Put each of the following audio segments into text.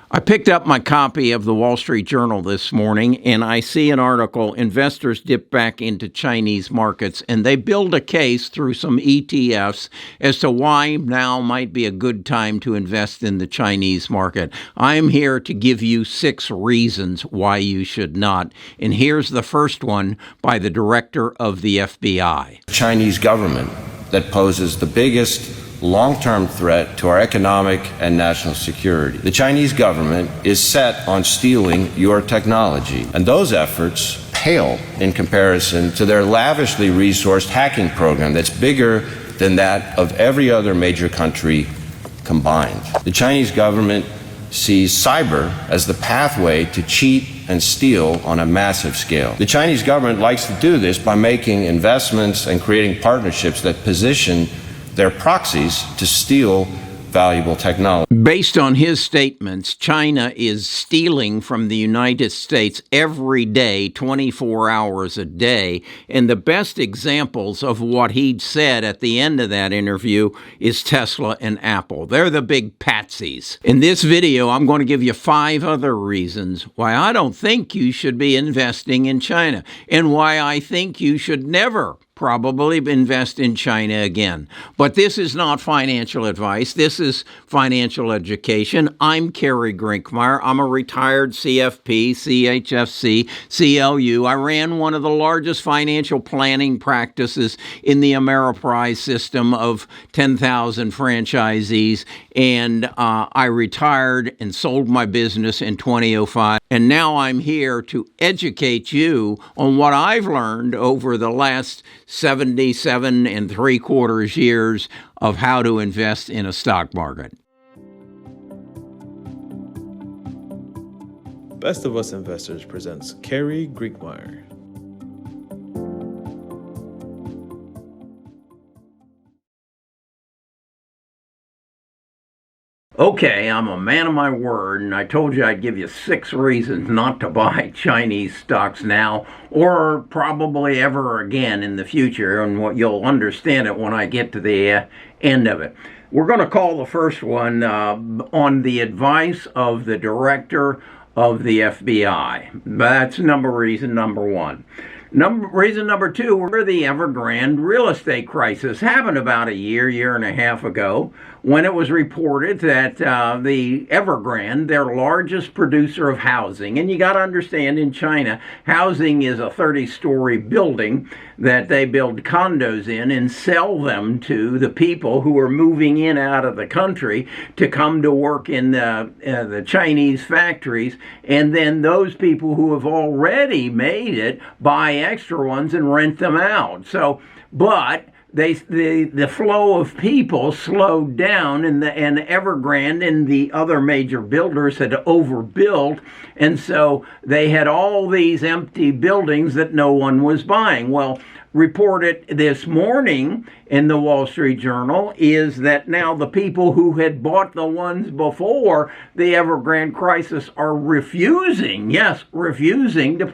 I picked up my copy of the Wall Street Journal this morning, and I see an article, Investors Dip Back into Chinese Markets, and they build a case through some ETFs as to why now might be a good time to invest in the Chinese market. I'm here to give you 6 reasons why you should not. And here's the first one by the director of the FBI. The Chinese government that poses the biggest long-term threat to our economic and national security. The Chinese government is set on stealing your technology, and those efforts pale in comparison to their lavishly resourced hacking program that's bigger than that of every other major country combined. The Chinese government sees cyber as the pathway to cheat and steal on a massive scale. The Chinese government likes to do this by making investments and creating partnerships that position their proxies to steal valuable technology. Based on his statements, China is stealing from the United States every day, 24 hours a day. And the best examples of what he'd said at the end of that interview is Tesla and Apple. They're the big patsies. In this video, I'm going to give you 5 other reasons why I don't think you should be investing in China and why I think you should never probably invest in China again. But this is not financial advice. This is financial education. I'm Kerry Grinkmeyer. I'm a retired CFP, CHFC, CLU. I ran one of the largest financial planning practices in the Ameriprise system of 10,000 franchisees. And I retired and sold my business in 2005. And now I'm here to educate you on what I've learned over the last 77 3/4 years of how to invest in a stock market. Best of Us Investors presents Kerry Grinkmeyer. Okay, I'm a man of my word, and I told you I'd give you 6 reasons not to buy Chinese stocks now or probably ever again in the future, and what you'll understand it when I get to the end of it. We're going to call the first one on the advice of the director of the FBI. That's reason number 1. Reason number 2, where the Evergrande real estate crisis happened about a year and a half ago, when it was reported that the Evergrande, their largest producer of housing, and you got to understand in China, housing is a 30-story building that they build condos in and sell them to the people who are moving in out of the country to come to work in the Chinese factories, and then those people who have already made it buy extra ones and rent them out. So, but the flow of people slowed down, and Evergrande and the other major builders had overbuilt, and so they had all these empty buildings that no one was buying. Well, reported this morning in the Wall Street Journal is that now the people who had bought the ones before the Evergrande crisis are refusing to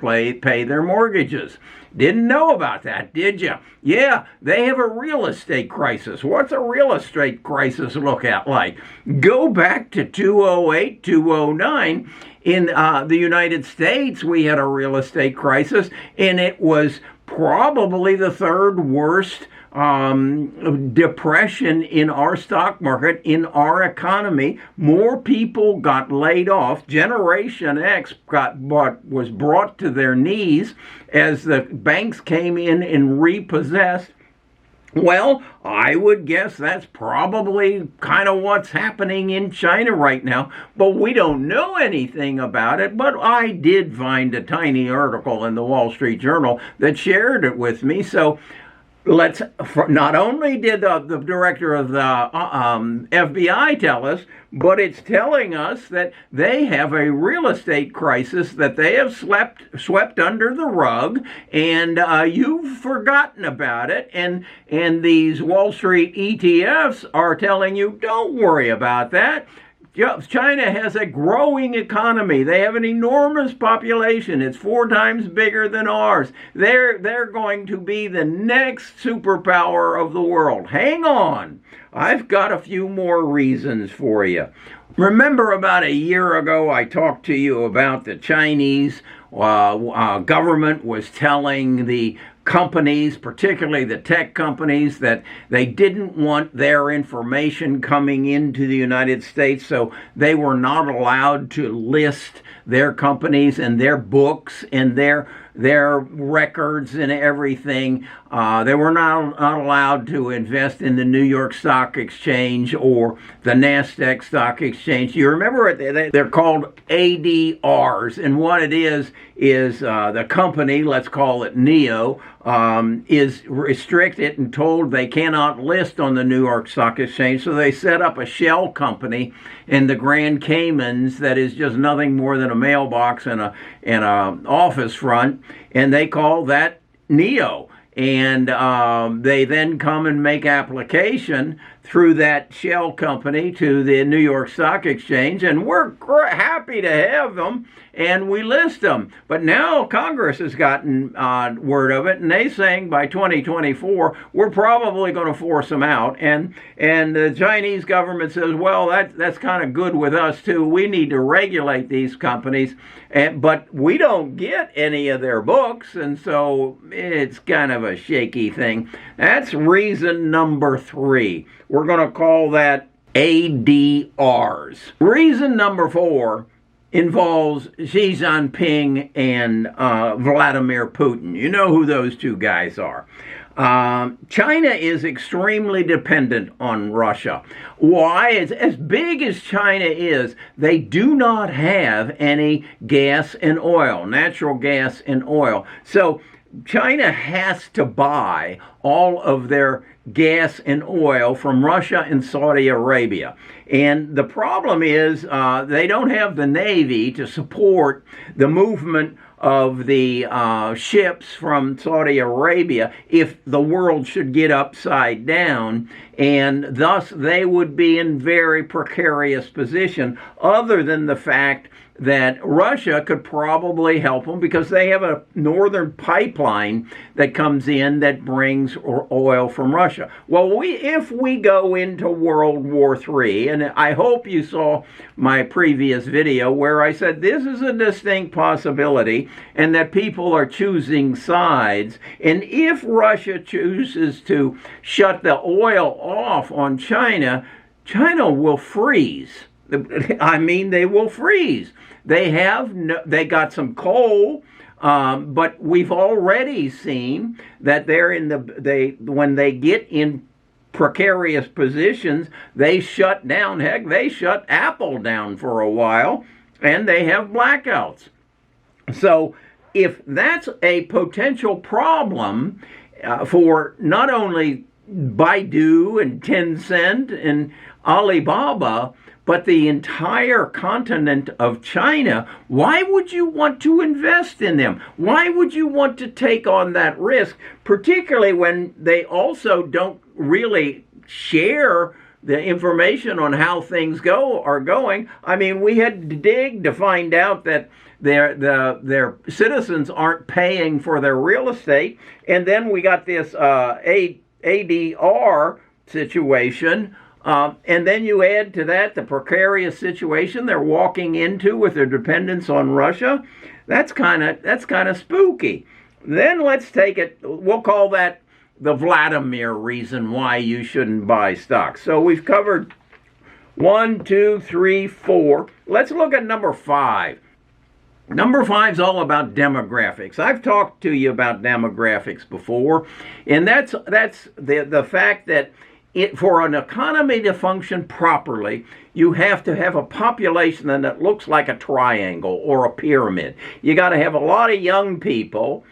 pay their mortgages. Didn't know about that, did you? Yeah, they have a real estate crisis. What's a real estate crisis look like? Go back to 2008, 2009. In the United States, we had a real estate crisis, and it was probably the 3rd worst depression in our stock market, in our economy. More people got laid off. Generation X was brought to their knees as the banks came in and repossessed. Well, I would guess that's probably kind of what's happening in China right now, but we don't know anything about it. But I did find a tiny article in the Wall Street Journal that shared it with me. So not only did the director of the FBI tell us, but it's telling us that they have a real estate crisis that they have swept under the rug, and you've forgotten about it. And these Wall Street ETFs are telling you, don't worry about that. China has a growing economy. They have an enormous population. It's 4 times bigger than ours. They're going to be the next superpower of the world. Hang on. I've got a few more reasons for you. Remember about a year ago I talked to you about the Chinese government was telling the companies, particularly the tech companies, that they didn't want their information coming into the United States, so they were not allowed to list their companies and their books and their records and everything. They were not allowed to invest in the New York Stock Exchange or the NASDAQ Stock Exchange. You remember they're called ADRs, and what it is the company, let's call it NEO, is restricted and told they cannot list on the New York Stock Exchange, so they set up a shell company in the Grand Caymans that is just nothing more than a mailbox and a office front, and they call that NEO. And they then come and make application through that shell company to the New York Stock Exchange, and we're happy to have them, and we list them. But now Congress has gotten word of it, and they're saying by 2024 we're probably going to force them out. And the Chinese government says, well, that's kind of good with us too. We need to regulate these companies, but we don't get any of their books, and so it's kind of a shaky thing. That's reason number 3. We're going to call that ADRs. Reason number 4 involves Xi Jinping and Vladimir Putin. You know who those two guys are. China is extremely dependent on Russia. Why? As big as China is, they do not have any gas and oil, natural gas and oil. So China has to buy all of their gas and oil from Russia and Saudi Arabia. And the problem is they don't have the Navy to support the movement of the ships from Saudi Arabia if the world should get upside down, and thus they would be in very precarious position, other than the fact that Russia could probably help them because they have a northern pipeline that comes in that brings oil from Russia. Well, if we go into World War III, and I hope you saw my previous video where I said this is a distinct possibility and that people are choosing sides, and if Russia chooses to shut the oil off on China, China will freeze. I mean, they will freeze. They got some coal, but we've already seen that when they get in precarious positions, they shut down. Heck, they shut Apple down for a while, and they have blackouts. So if that's a potential problem for not only Baidu and Tencent and Alibaba, but the entire continent of China, why would you want to invest in them? Why would you want to take on that risk, particularly when they also don't really share the information on how things are going? I mean, we had to dig to find out that their citizens aren't paying for their real estate, and then we got this ADR situation. And then you add to that the precarious situation they're walking into with their dependence on Russia. That's kind of spooky. Then let's take it. We'll call that the Vladimir reason why you shouldn't buy stocks. So we've covered 1, 2, 3, 4. Let's look at number 5. Number 5 is all about demographics. I've talked to you about demographics before, and that's the fact that for an economy to function properly, you have to have a population that looks like a triangle or a pyramid. You got to have a lot of young people,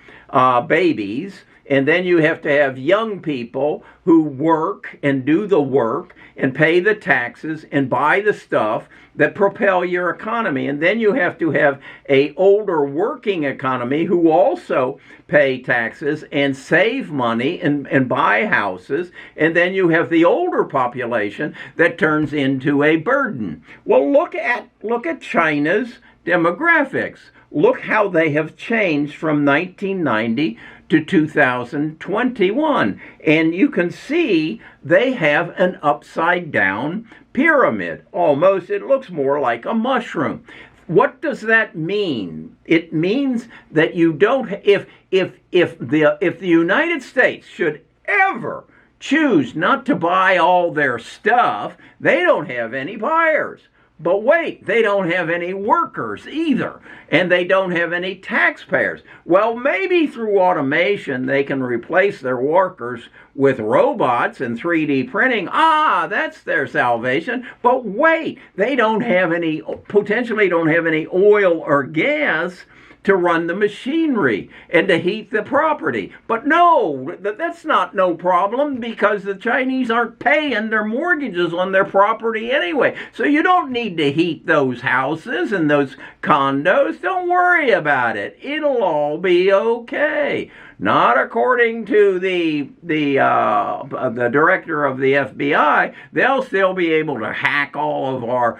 babies, and then you have to have young people who work and do the work and pay the taxes and buy the stuff that propel your economy. And then you have to have a older working economy who also pay taxes and save money and buy houses. And then you have the older population that turns into a burden. Well, look at China's demographics. Look how they have changed from 1990 to 2021. And you can see they have an upside down pyramid. Almost, it looks more like a mushroom. What does that mean? It means that you don't, if the United States should ever choose not to buy all their stuff, they don't have any buyers. But wait, they don't have any workers either, and they don't have any taxpayers. Well, maybe through automation they can replace their workers with robots and 3D printing. That's their salvation. But wait, they potentially don't have any oil or gas to run the machinery and to heat the property. But no, that's not no problem, because the Chinese aren't paying their mortgages on their property anyway. So you don't need to heat those houses and those condos. Don't worry about it. It'll all be okay. Not according to the director of the FBI. They'll still be able to hack all of our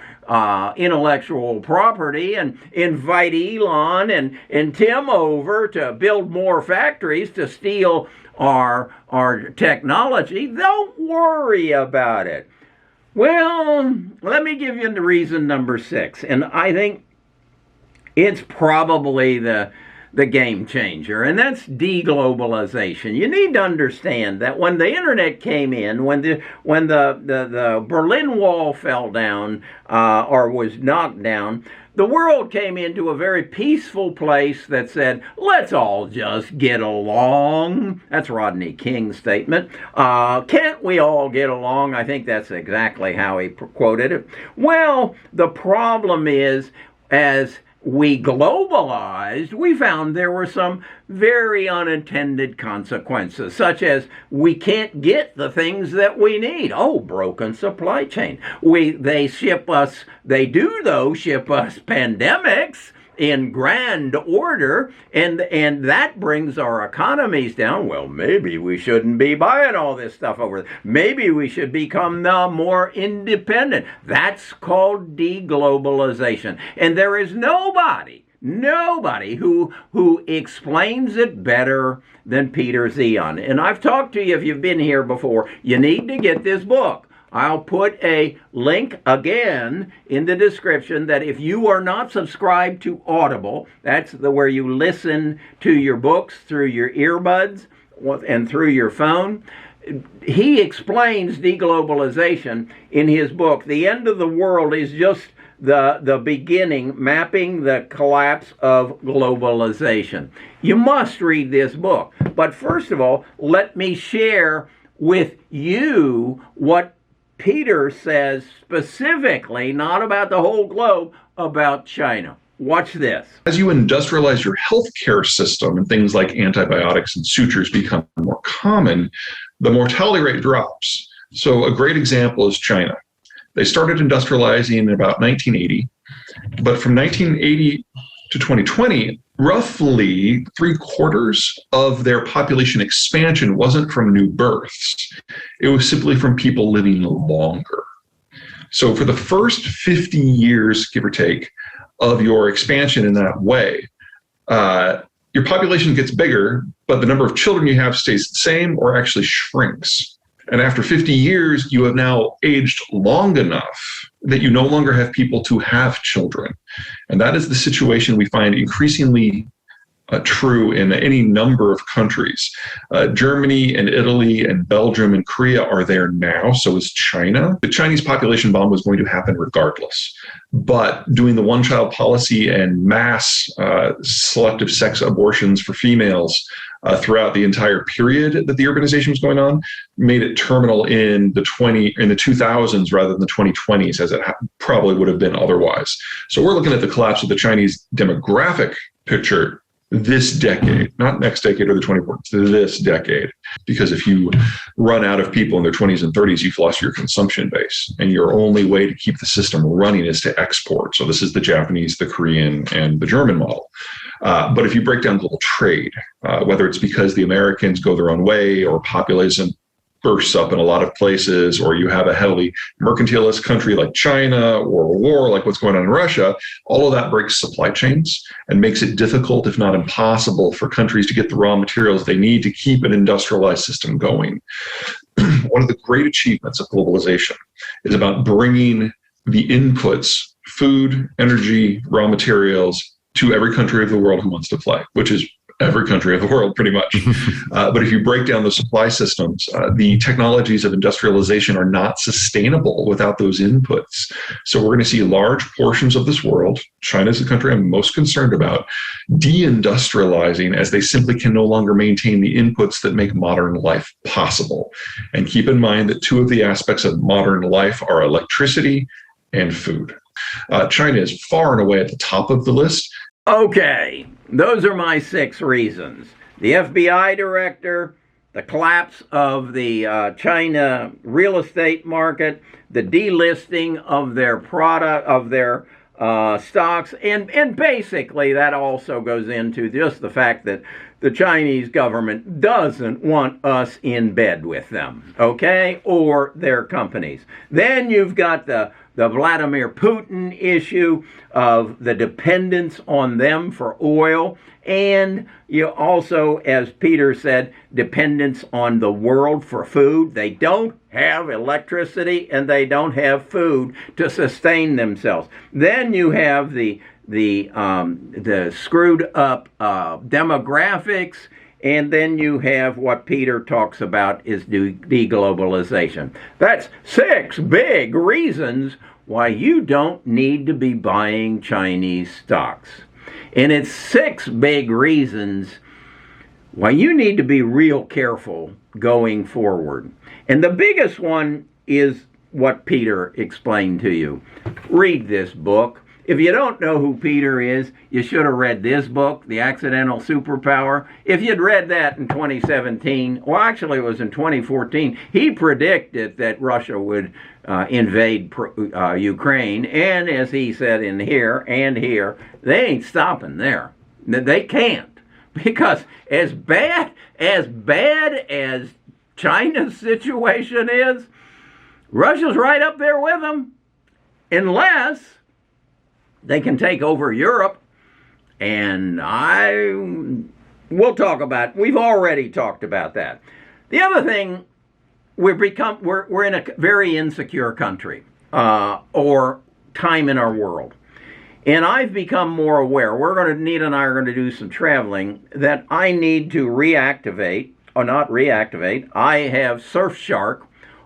intellectual property and invite Elon and Tim over to build more factories to steal our technology. Don't worry about it. Well, let me give you the reason number 6, and I think it's probably the game changer, and that's deglobalization. You need to understand that when the internet came in, when the Berlin Wall fell down or was knocked down, the world came into a very peaceful place that said, let's all just get along. That's Rodney King's statement. Can't we all get along? I think that's exactly how he quoted it. Well, the problem is, as we globalized, we found there were some very unintended consequences, such as we can't get the things that we need. Broken supply chain. They ship us pandemics in grand order, and that brings our economies down. Well, maybe we shouldn't be buying all this stuff over there. Maybe we should become more independent. That's called deglobalization. And there is nobody who explains it better than Peter Zion. And I've talked to you, if you've been here before, you need to get this book. I'll put a link again in the description that if you are not subscribed to Audible, that's where you listen to your books through your earbuds and through your phone. He explains deglobalization in his book. The End of the World is just the beginning, mapping the collapse of globalization. You must read this book. But first of all, let me share with you what Peter says specifically, not about the whole globe, about China. Watch this. As you industrialize your healthcare system and things like antibiotics and sutures become more common, the mortality rate drops. So a great example is China. They started industrializing in about 1980, but from 1980 to 2020, roughly 3/4 of their population expansion wasn't from new births. It was simply from people living longer. So for the first 50 years, give or take, of your expansion in that way, your population gets bigger, but the number of children you have stays the same or actually shrinks. And after 50 years, you have now aged long enough that you no longer have people to have children. And that is the situation we find increasingly true in any number of countries. Germany and Italy and Belgium and Korea are there now. So is China. The Chinese population bomb was going to happen regardless. But doing the one-child policy and mass selective sex abortions for females throughout the entire period that the urbanization was going on made it terminal in the 2000s rather than the 2020s, as it probably would have been otherwise. So we're looking at the collapse of the Chinese demographic picture this decade, not next decade or the 2040s, this decade. Because if you run out of people in their 20s and 30s, you've lost your consumption base. And your only way to keep the system running is to export. So this is the Japanese, the Korean, and the German model. But if you break down global trade, whether it's because the Americans go their own way or populism bursts up in a lot of places, or you have a heavily mercantilist country like China or a war like what's going on in Russia, all of that breaks supply chains and makes it difficult, if not impossible, for countries to get the raw materials they need to keep an industrialized system going. One of the great achievements of globalization is about bringing the inputs, food, energy, raw materials, to every country of the world who wants to play, which is every country of the world, pretty much. But if you break down the supply systems, the technologies of industrialization are not sustainable without those inputs. So we're going to see large portions of this world, China is the country I'm most concerned about, deindustrializing as they simply can no longer maintain the inputs that make modern life possible. And keep in mind that two of the aspects of modern life are electricity and food. China is far and away at the top of the list. Okay, those are my 6 reasons. The FBI director, the collapse of the China real estate market, the delisting of their product, of their stocks, and basically that also goes into just the fact that the Chinese government doesn't want us in bed with them, okay, or their companies. Then you've got the Vladimir Putin issue of the dependence on them for oil, and you also, as Peter said, dependence on the world for food. They don't have electricity and they don't have food to sustain themselves. Then you have the screwed up demographics, and then you have what Peter talks about is deglobalization. That's 6 big reasons why you don't need to be buying Chinese stocks. And it's 6 big reasons why you need to be real careful going forward. And the biggest one is what Peter explained to you. Read this book. If you don't know who Peter is, you should have read this book, The Accidental Superpower. If you'd read that in 2017, well, actually it was in 2014, he predicted that Russia would invade Ukraine. And as he said in here and here, they ain't stopping there. They can't. Because as bad as China's situation is, Russia's right up there with them. Unless they can take over Europe, and we'll talk about, we've already talked about that. The other thing, we're in a very insecure country, or time in our world. And I've become more aware, Nita and I are going to do some traveling, that I need to reactivate, or not reactivate, I have Surfshark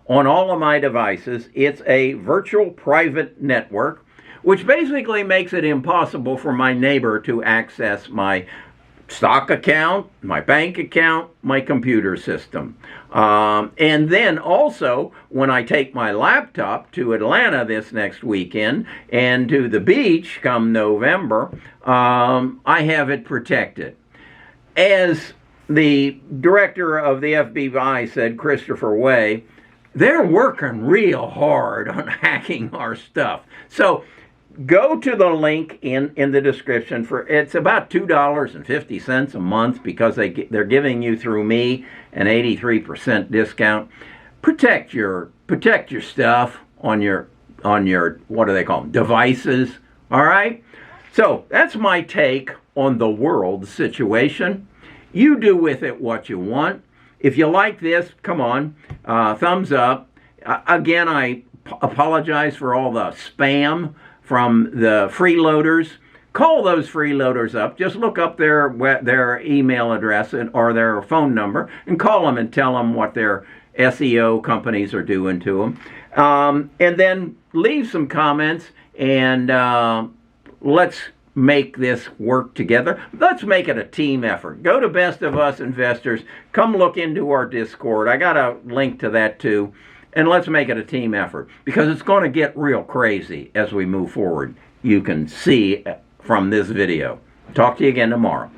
on all of my devices. It's a virtual private network, which basically makes it impossible for my neighbor to access my stock account, my bank account, my computer system. And then also, when I take my laptop to Atlanta this next weekend and to the beach come November, I have it protected. As the director of the FBI said, Christopher Way, they're working real hard on hacking our stuff. So go to the link in the description for, it's about $2.50 a month because they're giving you through me an 83% discount. Protect your stuff on your what do they call them, devices. All right. So that's my take on the world situation. You do with it what you want. If you like this, come on, thumbs up. Again, I apologize for all the spam from the freeloaders. Call those freeloaders up. Just look up their email address or their phone number and call them and tell them what their SEO companies are doing to them. And then leave some comments, and let's make this work together. Let's make it a team effort. Go to Best of Us Investors. Come look into our Discord. I got a link to that too. And let's make it a team effort, because it's going to get real crazy as we move forward. You can see from this video. Talk to you again tomorrow.